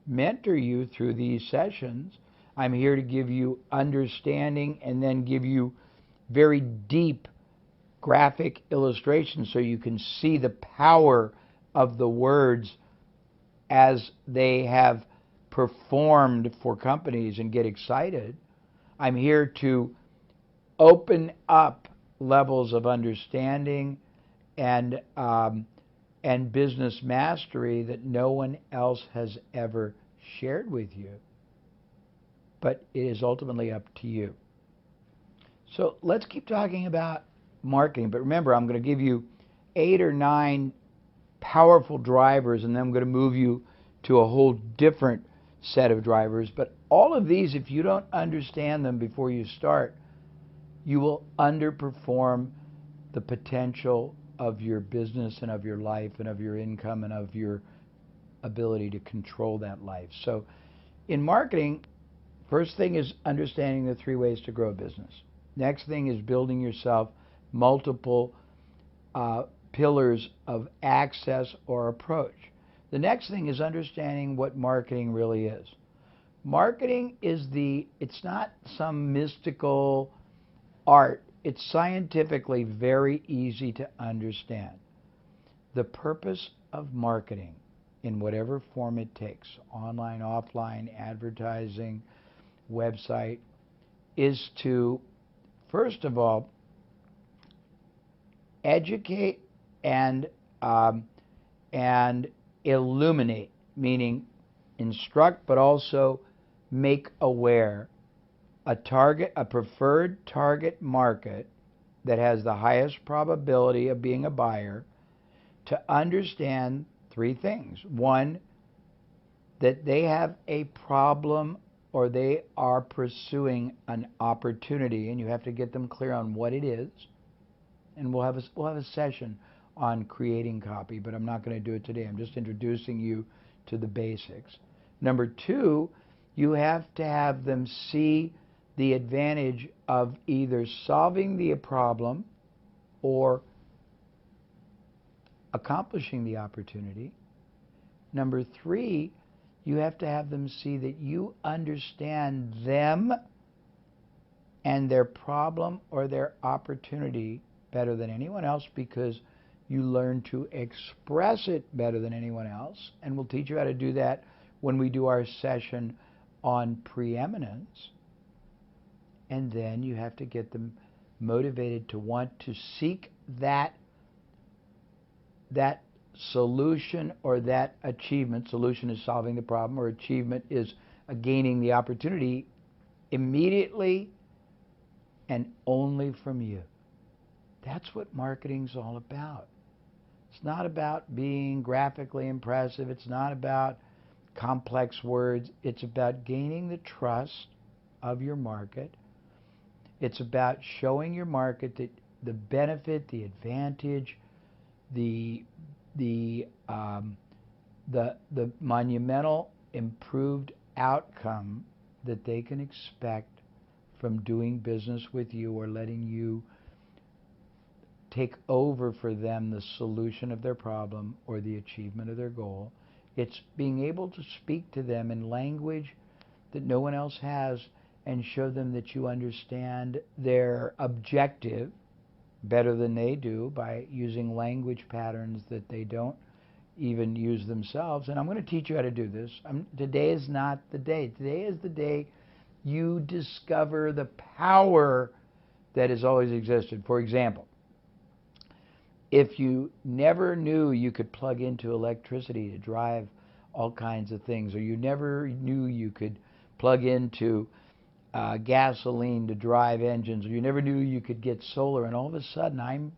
mentor you through these sessions. I'm here to give you understanding and then give you very deep graphic illustrations so you can see the power of the words as they have performed for companies and get excited. I'm here to open up levels of understanding and and business mastery that no one else has ever shared with you. But it is ultimately up to you. So let's keep talking about marketing. But remember, I'm going to give you 8 or 9 powerful drivers, and then I'm going to move you to a whole different set of drivers. But all of these, if you don't understand them before you start, you will underperform the potential of your business and of your life and of your income and of your ability to control that life. So in marketing, first thing is understanding the 3 ways to grow a business. Next thing is building yourself multiple pillars of access or approach. The next thing is understanding what marketing really is. Marketing is it's not some mystical art. It's scientifically very easy to understand. The purpose of marketing, in whatever form it takes, online, offline, advertising, website, is to, first of all, educate and illuminate, meaning instruct, but also make aware a preferred target market that has the highest probability of being a buyer, to understand 3 things. 1, that they have a problem or they are pursuing an opportunity, and you have to get them clear on what it is. And we'll have a session on creating copy, but I'm not going to do it today. I'm just introducing you to the basics. Number 2, you have to have them see the advantage of either solving the problem or accomplishing the opportunity. Number 3, you have to have them see that you understand them and their problem or their opportunity better than anyone else, because you learn to express it better than anyone else. And we'll teach you how to do that when we do our session on preeminence. And then you have to get them motivated to want to seek that solution or that achievement. Solution is solving the problem, or achievement is gaining the opportunity immediately and only from you. That's what marketing's all about. It's not about being graphically impressive. It's not about complex words. It's about gaining the trust of your market. It's about showing your market that the benefit, the advantage, the monumental improved outcome that they can expect from doing business with you or letting you take over for them the solution of their problem or the achievement of their goal. It's being able to speak to them in language that no one else has and show them that you understand their objective better than they do by using language patterns that they don't even use themselves. And I'm going to teach you how to do this. Today is not the day. Today is the day you discover the power that has always existed. For example, if you never knew you could plug into electricity to drive all kinds of things, or you never knew you could plug into gasoline to drive engines, or you never knew you could get solar, and all of a sudden I'm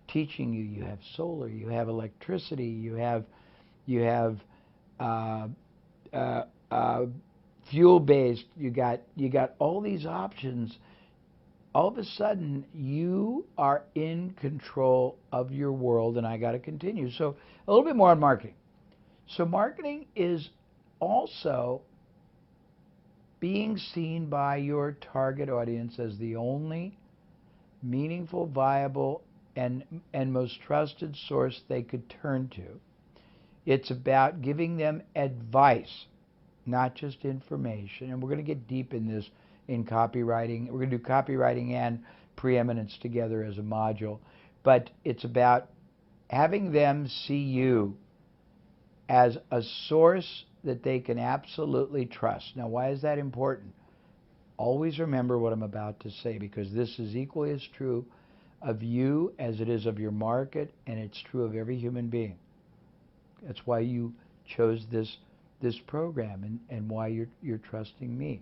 teaching you, you have solar, you have electricity, you have fuel-based, you got all these options. All of a sudden, you are in control of your world, and I got to continue. So a little bit more on marketing. So marketing is also being seen by your target audience as the only meaningful, viable, and most trusted source they could turn to. It's about giving them advice, not just information. And we're going to get deep in this in copywriting. We're going to do copywriting and preeminence together as a module. But it's about having them see you as a source that they can absolutely trust. Now, why is that important? Always remember what I'm about to say, because this is equally as true of you as it is of your market, and it's true of every human being. That's why you chose this program and why you're trusting me.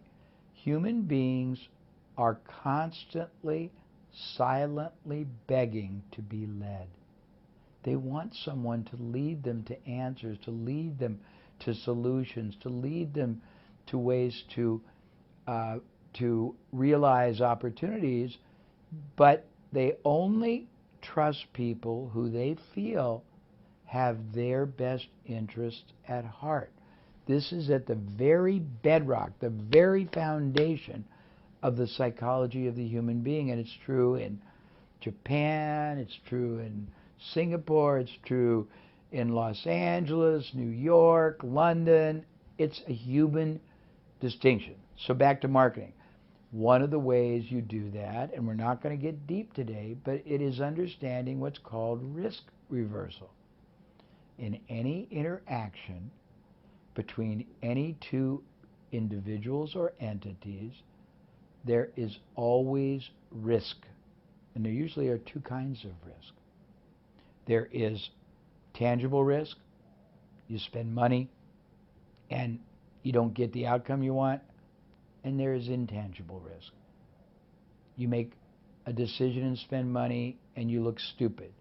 Human beings are constantly, silently begging to be led. They want someone to lead them to answers, to lead them to solutions, to lead them to ways to realize opportunities, but they only trust people who they feel have their best interests at heart. This is at the very bedrock, the very foundation of the psychology of the human being, and it's true in Japan, it's true in Singapore, it's true in Los Angeles, New York, London. It's a human distinction. So back to marketing. One of the ways you do that, and we're not going to get deep today, but it is understanding what's called risk reversal. In any interaction between any two individuals or entities, there is always risk. And there usually are two kinds of risk. There is tangible risk. You spend money and you don't get the outcome you want. And there is intangible risk. You make a decision and spend money and you look stupid.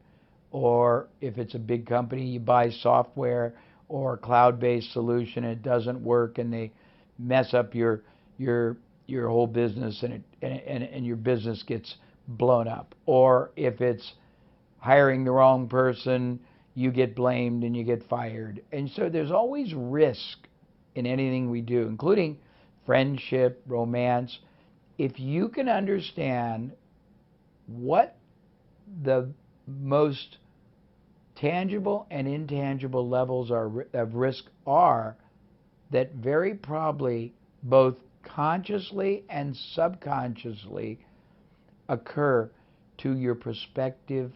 Or if it's a big company, you buy software or a cloud-based solution and it doesn't work and they mess up your whole business and your business gets blown up. Or if it's hiring the wrong person, you get blamed and you get fired. And so there's always risk in anything we do, including friendship, romance. If you can understand what the most tangible and intangible levels of risk are, that very probably both consciously and subconsciously occur to your prospective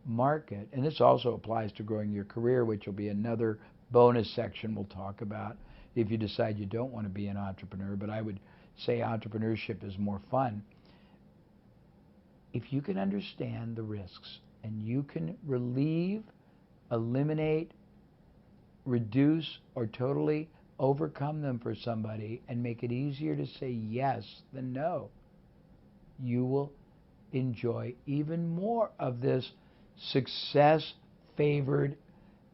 market. And this also applies to growing your career, which will be another bonus section we'll talk about if you decide you don't want to be an entrepreneur. But I would say entrepreneurship is more fun. If you can understand the risks and you can relieve, eliminate, reduce, or totally overcome them for somebody and make it easier to say yes than no, you will enjoy even more of this success-favored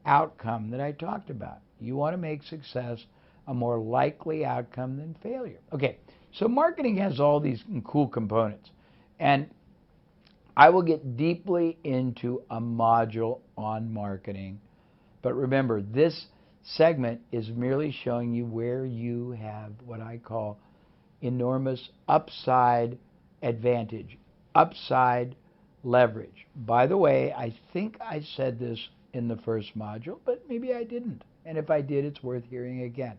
outcome that I talked about. You want to make success a more likely outcome than failure. Okay, so marketing has all these cool components, and I will get deeply into a module on marketing. But remember, this segment is merely showing you where you have what I call enormous upside advantage, upside leverage. By the way, I think I said this in the first module, but maybe I didn't. And if I did, it's worth hearing again.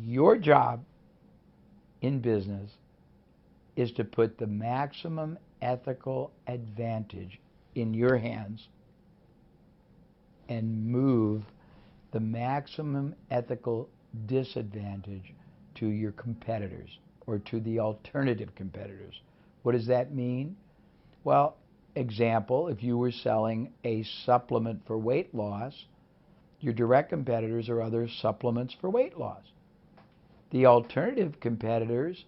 Your job in business is to put the maximum ethical advantage in your hands and move the maximum ethical disadvantage to your competitors or to the alternative competitors. What does that mean? Well, example, if you were selling a supplement for weight loss, your direct competitors are other supplements for weight loss. The alternative competitors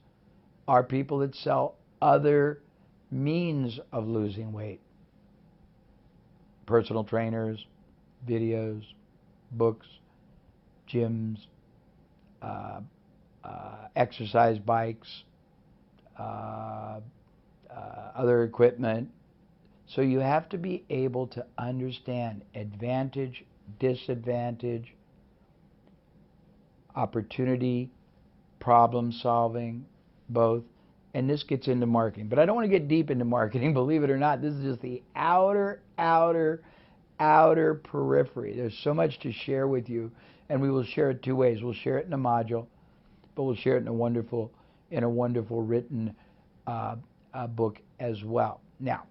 are people that sell other means of losing weight. Personal trainers, videos, books, gyms, exercise bikes, other equipment. So you have to be able to understand advantage, disadvantage, opportunity, problem solving, both. And this gets into marketing. But I don't want to get deep into marketing, believe it or not. This is just the outer outer periphery. There's so much to share with you, and we will share it two ways. We'll share it in a module, but we'll share it in a wonderful written book as well. Now,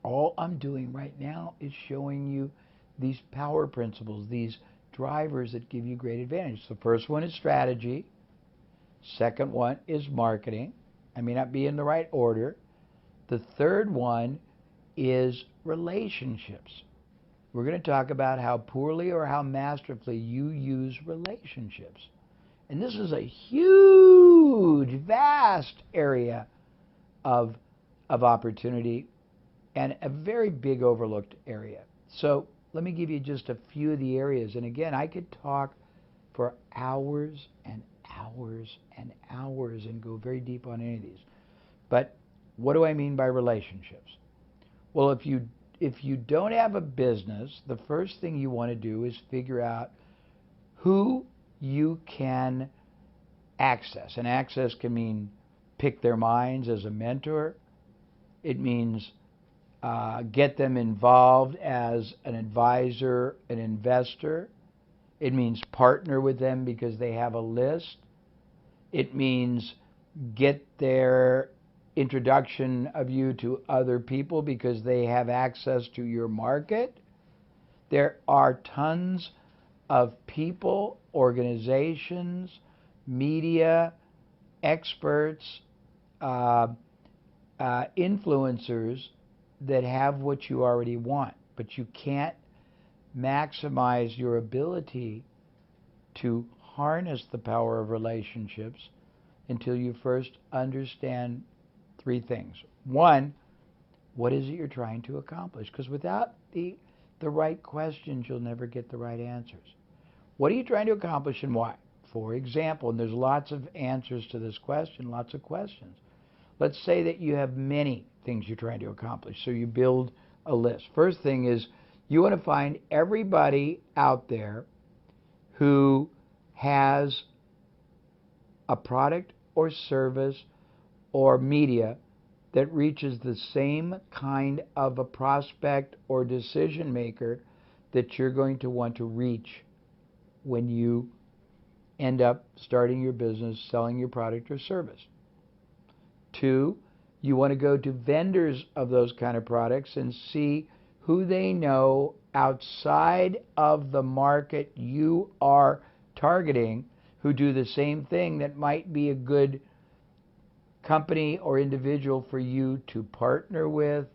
all I'm doing right now is showing you these power principles, these drivers that give you great advantage. The first one is strategy. Second one is marketing. I may not be in the right order. The third one is relationships. We're going to talk about how poorly or how masterfully you use relationships. And this is a huge, vast area of opportunity and a very big overlooked area. So let me give you just a few of the areas. And again, I could talk for hours and hours and hours and go very deep on any of these. But what do I mean by relationships? Well, if you don't have a business, the first thing you want to do is figure out who you can access. And access can mean pick their minds as a mentor. It means get them involved as an advisor, an investor. It means partner with them because they have a list. It means get their introduction of you to other people because they have access to your market. There are tons of people, organizations, media, experts, influencers that have what you already want, but you can't maximize your ability to harness the power of relationships until you first understand three things. One, what is it you're trying to accomplish? Because without the right questions, you'll never get the right answers. What are you trying to accomplish and why? For example, and there's lots of answers to this question, lots of questions. Let's say that you have many things you're trying to accomplish, so you build a list. First thing is you want to find everybody out there who has a product or service or media that reaches the same kind of a prospect or decision maker that you're going to want to reach when you end up starting your business, selling your product or service. Two, you want to go to vendors of those kind of products and see who they know outside of the market you are targeting who do the same thing that might be a good company or individual for you to partner with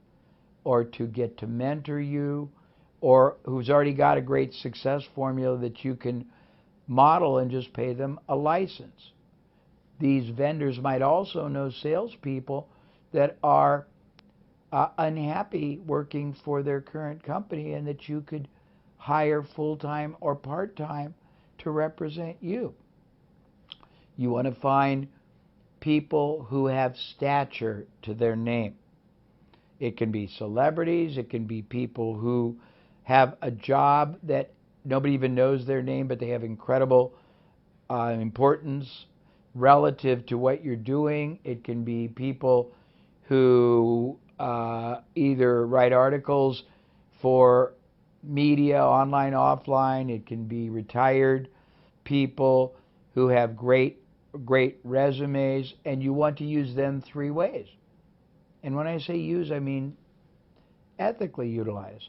or to get to mentor you, or who's already got a great success formula that you can model and just pay them a license. These vendors might also know salespeople that are unhappy working for their current company and that you could hire full-time or part-time to represent you. You want to find people who have stature to their name. It can be celebrities, it can be people who have a job that nobody even knows their name, but they have incredible importance relative to what you're doing. It can be people who either write articles for media, online, offline. It can be retired people who have great resumes, and you want to use them three ways. And when I say use, I mean ethically utilize.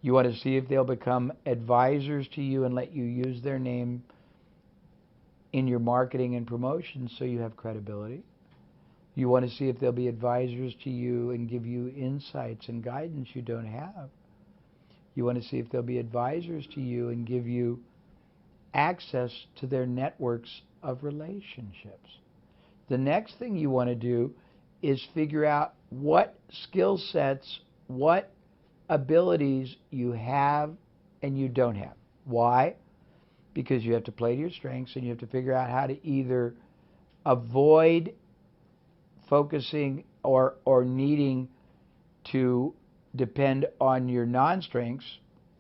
You want to see if they'll become advisors to you and let you use their name in your marketing and promotion so you have credibility. You want to see if they'll be advisors to you and give you insights and guidance you don't have. You want to see if they'll be advisors to you and give you access to their networks of relationships. The next thing you want to do is figure out what skill sets, what abilities you have and you don't have. Why? Because you have to play to your strengths and you have to figure out how to either avoid focusing or needing to depend on your non-strengths,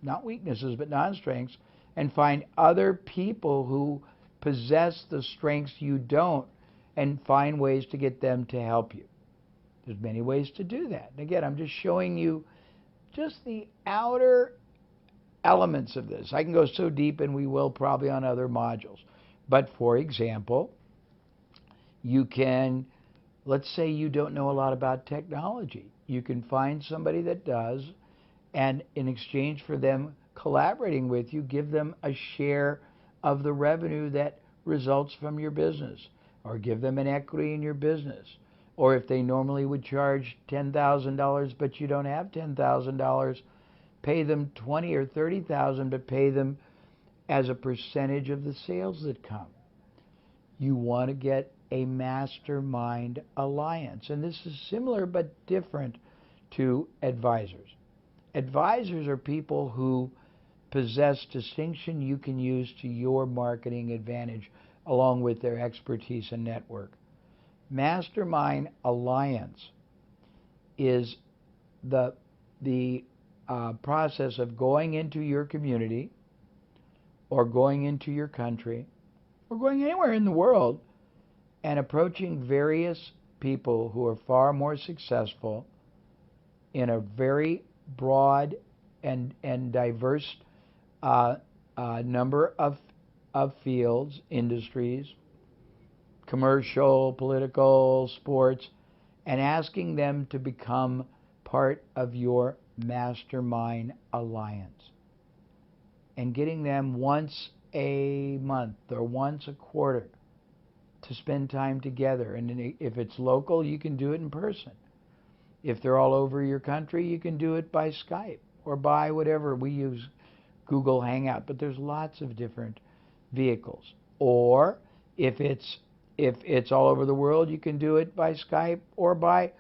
not weaknesses, but non-strengths, and find other people who possess the strengths you don't and find ways to get them to help you. There's many ways to do that. And again, I'm just showing you just the outer elements of this. I can go so deep, and we will probably on other modules. But for example, you can, let's say you don't know a lot about technology. You can find somebody that does, and in exchange for them collaborating with you, give them a share of the revenue that results from your business, or give them an equity in your business. Or if they normally would charge $10,000 but you don't have $10,000, pay them $20,000 or $30,000, but pay them as a percentage of the sales that come. You want to get a mastermind alliance. And this is similar but different to advisors. Advisors are people who possess distinction you can use to your marketing advantage along with their expertise and network. Mastermind alliance is the process of going into your community or going into your country or going anywhere in the world and approaching various people who are far more successful in a very broad and diverse number of fields, industries, commercial, political, sports, and asking them to become part of your mastermind alliance and getting them once a month or once a quarter to spend time together. And if it's local, you can do it in person. If they're all over your country, you can do it by Skype or by whatever. We use Google Hangout, but there's lots of different vehicles. Or if it's all over the world, you can do it by Skype or by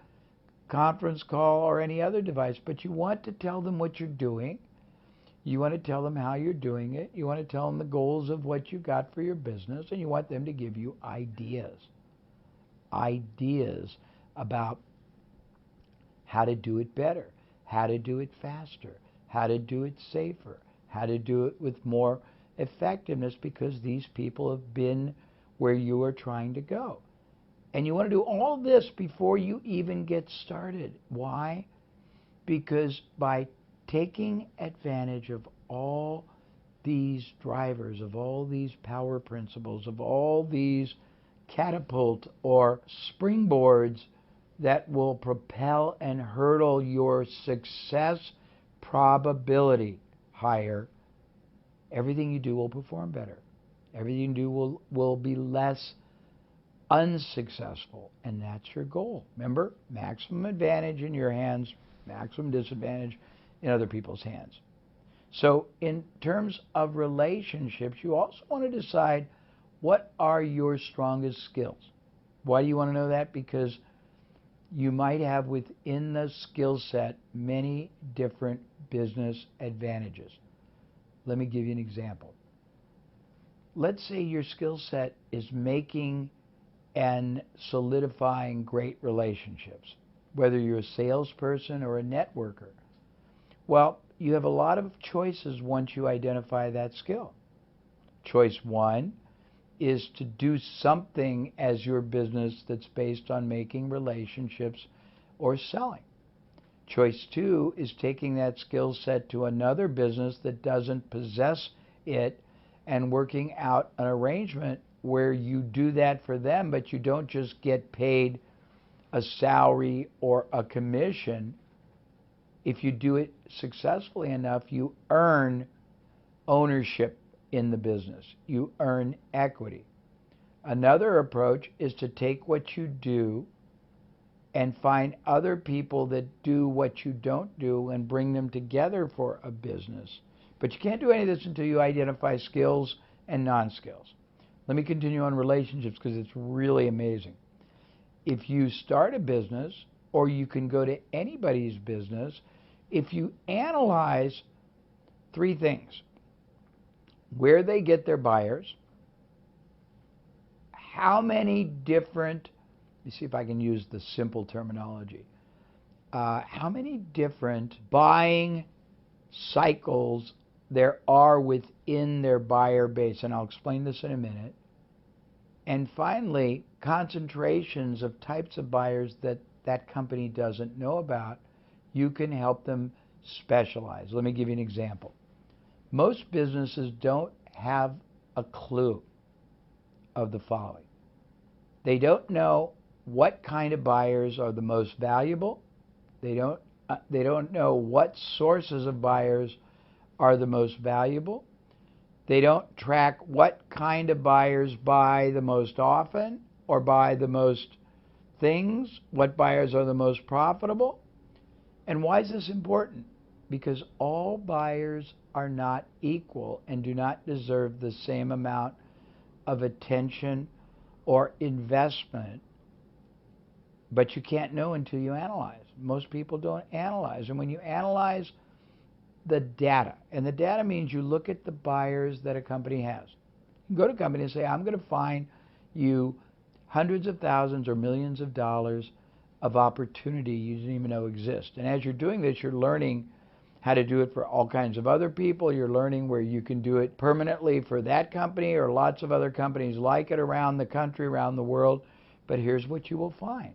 conference call or any other device. But you want to tell them what you're doing. You want to tell them how you're doing it. You want to tell them the goals of what you got for your business, and you want them to give you ideas about how to do it better, how to do it faster, how to do it safer, how to do it with more effectiveness, because these people have been where you are trying to go. And you want to do all this before you even get started. Why? Because by taking advantage of all these drivers, of all these power principles, of all these catapult or springboards that will propel and hurdle your success probability higher, everything you do will perform better. Everything you do will be less unsuccessful, and that's your goal. Remember, maximum advantage in your hands, maximum disadvantage in other people's hands. So in terms of relationships, you also want to decide what are your strongest skills. Why do you want to know that? Because you might have within the skill set many different business advantages. Let me give you an example. Let's say your skill set is making and solidifying great relationships, whether you're a salesperson or a networker. Well, you have a lot of choices once you identify that skill. Choice one is to do something as your business that's based on making relationships or selling. Choice two is taking that skill set to another business that doesn't possess it and working out an arrangement where you do that for them, but you don't just get paid a salary or a commission. If you do it successfully enough, you earn ownership in the business. You earn equity. Another approach is to take what you do and find other people that do what you don't do and bring them together for a business. But you can't do any of this until you identify skills and non-skills. Let me continue on relationships because it's really amazing. If you start a business, or you can go to anybody's business, if you analyze three things: where they get their buyers, how many different, let me see if I can use the simple terminology, how many different buying cycles there are within their buyer base, and I'll explain this in a minute. And finally, concentrations of types of buyers that that company doesn't know about. You can help them specialize. Let me give you an example. Most businesses don't have a clue of the following. They don't know what kind of buyers are the most valuable. They don't know what sources of buyers are the most valuable. They don't track what kind of buyers buy the most often or buy the most things, what buyers are the most profitable. And why is this important? Because all buyers are not equal and do not deserve the same amount of attention or investment. But you can't know until you analyze. Most people don't analyze. And when you analyze the data, and the data means you look at the buyers that a company has. You go to a company and say, I'm going to find you hundreds of thousands or millions of dollars of opportunity you didn't even know exist. And as you're doing this, you're learning how to do it for all kinds of other people. You're learning where you can do it permanently for that company or lots of other companies like it around the country, around the world. But here's what you will find.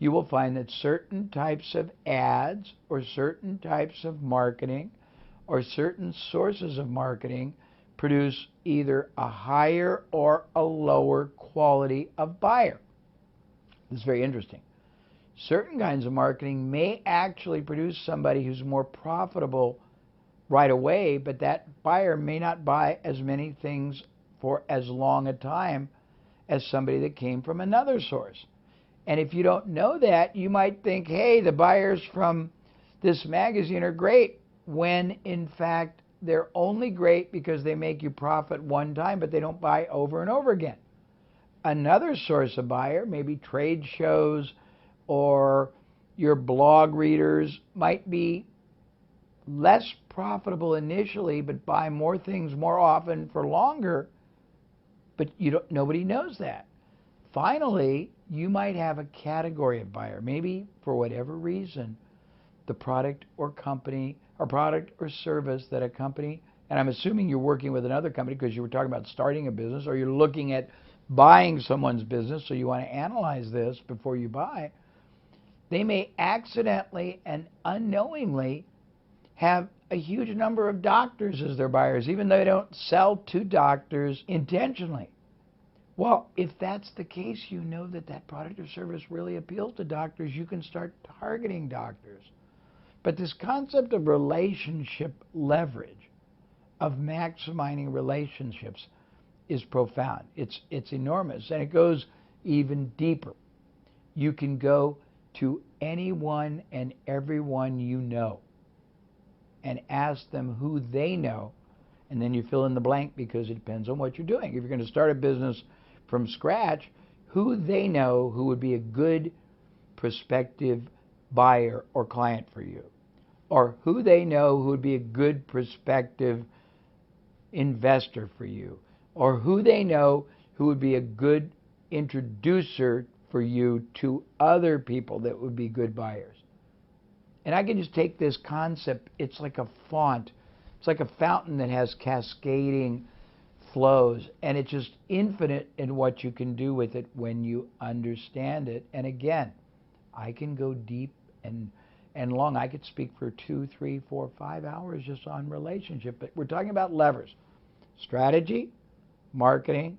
You will find that certain types of ads or certain types of marketing or certain sources of marketing produce either a higher or a lower quality of buyer. This is very interesting. Certain kinds of marketing may actually produce somebody who's more profitable right away, but that buyer may not buy as many things for as long a time as somebody that came from another source. And if you don't know that, you might think, hey, the buyers from this magazine are great, when in fact they're only great because they make you profit one time, but they don't buy over and over again. Another source of buyer, maybe trade shows or your blog readers, might be less profitable initially, but buy more things more often for longer, but nobody knows that. Finally, you might have a category of buyer. Maybe for whatever reason, the product or company or product or service that a company, and I'm assuming you're working with another company because you were talking about starting a business, or you're looking at buying someone's business, so you want to analyze this before you buy. They may accidentally and unknowingly have a huge number of doctors as their buyers, even though they don't sell to doctors intentionally. Well, if that's the case, you know that that product or service really appeals to doctors. You can start targeting doctors. But this concept of relationship leverage, of maximizing relationships, is profound. It's enormous, and it goes even deeper. You can go to anyone and everyone you know and ask them who they know, and then you fill in the blank because it depends on what you're doing. If you're going to start a business from scratch, who they know who would be a good prospective buyer or client for you, or who they know who would be a good prospective investor for you, or who they know who would be a good introducer for you to other people that would be good buyers. And I can just take this concept, it's like a font, it's like a fountain that has cascading flows, and it's just infinite in what you can do with it when you understand it. And again, I can go deep and long. I could speak for 2, 3, 4, 5 hours just on relationship, but we're talking about levers: strategy, marketing,